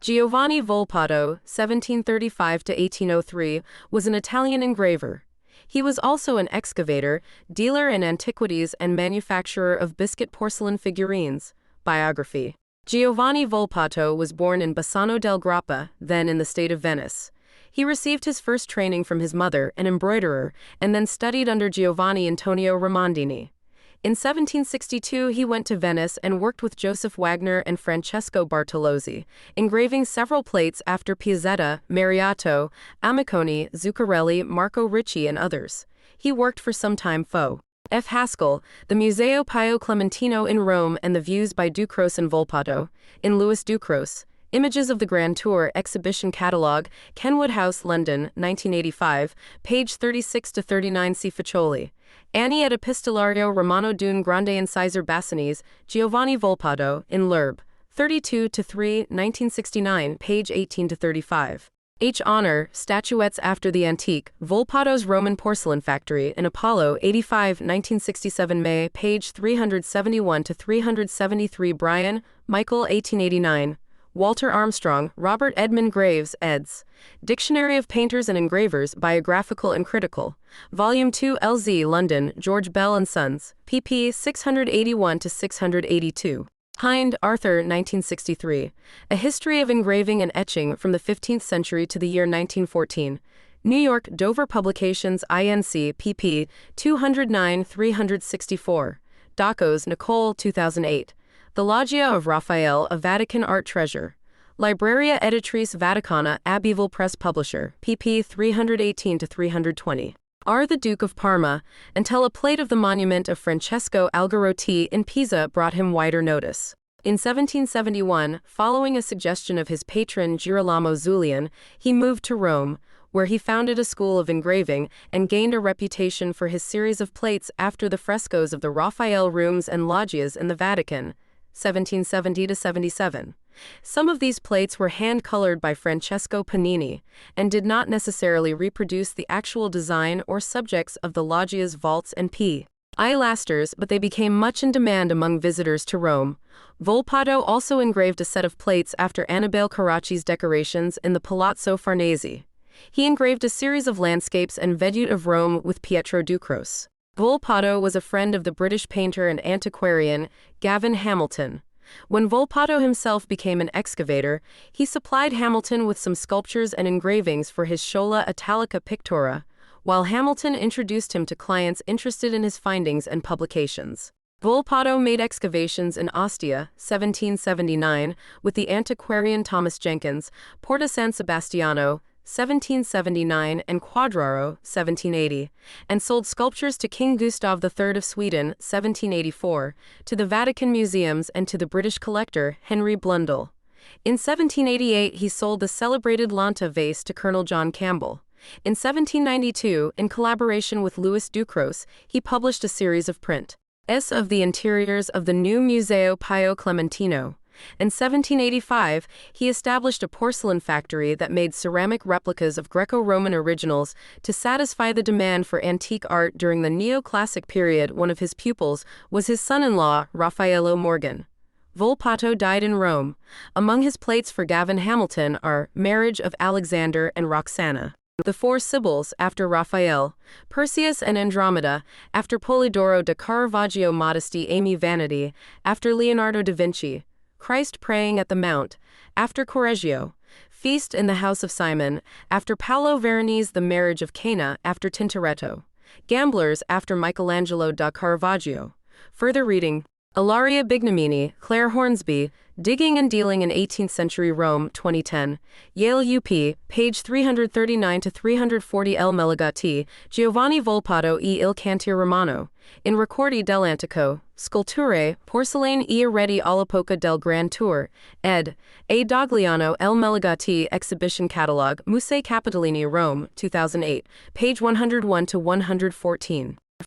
Giovanni Volpato, 1735–1803, was an Italian engraver. He was also an excavator, dealer in antiquities and manufacturer of biscuit porcelain figurines. Biography. Giovanni Volpato was born in Bassano del Grappa, then in the state of Venice. He received his first training from his mother, an embroiderer, and then studied under Giovanni Antonio Remondini. In 1762 he went to Venice and worked with Joseph Wagner and Francesco Bartolozzi, engraving several plates after Piazzetta, Mariotto, Amiconi, Zuccarelli, Marco Ricci and others. He worked for some time for F. Haskell, the Museo Pio Clementino in Rome and the views by Ducros and Volpato, in Louis Ducros. Images of the Grand Tour Exhibition Catalogue, Kenwood House, London, 1985, page 36–39. See Faccioli. Anni ed Epistolario Romano d'un Grande Incisor Bassanese, Giovanni Volpato, in L'Herbe, 32–3, 1969, page 18–35. H. Honor, Statuettes after the Antique, Volpato's Roman Porcelain Factory in Apollo, 85, 1967, May, page 371–373. Bryan, Michael, 1889. Walter Armstrong, Robert Edmund Graves, eds. Dictionary of Painters and Engravers, Biographical and Critical. Volume 2 LZ, London, George Bell & Sons, pp. 681–682. Hind, Arthur, 1963. A History of Engraving and Etching from the 15th Century to the Year 1914. New York, Dover Publications, Inc., pp. 209–364. Dacos, Nicole, 2008. The Loggia of Raphael, a Vatican art treasure. Libreria Editrice Vaticana, Abbeville Press Publisher, pp. 318–320. R. the Duke of Parma, until a plate of the monument of Francesco Algarotti in Pisa brought him wider notice. In 1771, following a suggestion of his patron Girolamo Zulian, he moved to Rome, where he founded a school of engraving and gained a reputation for his series of plates after the frescoes of the Raphael rooms and loggias in the Vatican. 1770–77. Some of these plates were hand-colored by Francesco Panini, and did not necessarily reproduce the actual design or subjects of the loggia's vaults and pilasters, but they became much in demand among visitors to Rome. Volpato also engraved a set of plates after Annibale Carracci's decorations in the Palazzo Farnese. He engraved a series of landscapes and vedute of Rome with Pietro Ducros. Volpato was a friend of the British painter and antiquarian Gavin Hamilton. When Volpato himself became an excavator, he supplied Hamilton with some sculptures and engravings for his Schola Italica Pictura, while Hamilton introduced him to clients interested in his findings and publications. Volpato made excavations in Ostia, 1779, with the antiquarian Thomas Jenkins, Porta San Sebastiano, 1779, and Quadraro, 1780, and sold sculptures to King Gustav III of Sweden, 1784, to the Vatican Museums and to the British collector, Henry Blundell. In 1788, he sold the celebrated Lanta vase to Colonel John Campbell. In 1792, in collaboration with Louis Ducros, he published a series of prints of the interiors of the new Museo Pio Clementino. In 1785, he established a porcelain factory that made ceramic replicas of Greco-Roman originals to satisfy the demand for antique art during the neoclassic period. One of his pupils was his son-in-law, Raffaello Morgan. Volpato died in Rome. Among his plates for Gavin Hamilton are Marriage of Alexander and Roxana, The Four Sibyls after Raphael, Perseus and Andromeda after Polidoro da Caravaggio, Modesty, Amy Vanity after Leonardo da Vinci, Christ Praying at the Mount, after Correggio, Feast in the House of Simon, after Paolo Veronese, The Marriage of Cana, after Tintoretto, Gamblers, after Michelangelo da Caravaggio. Further reading. Ilaria Bignamini, Claire Hornsby, Digging and Dealing in 18th Century Rome, 2010. Yale UP, page 339–340. L. Meligati, Giovanni Volpato e il Cantiere Romano. In Ricordi dell'Antico, Sculture, Porcelain e Arredi all'epoca del Grand Tour, ed. A. Dogliano. L. Meligati, Exhibition Catalogue, Musei Capitolini, Rome, 2008, page 101–114.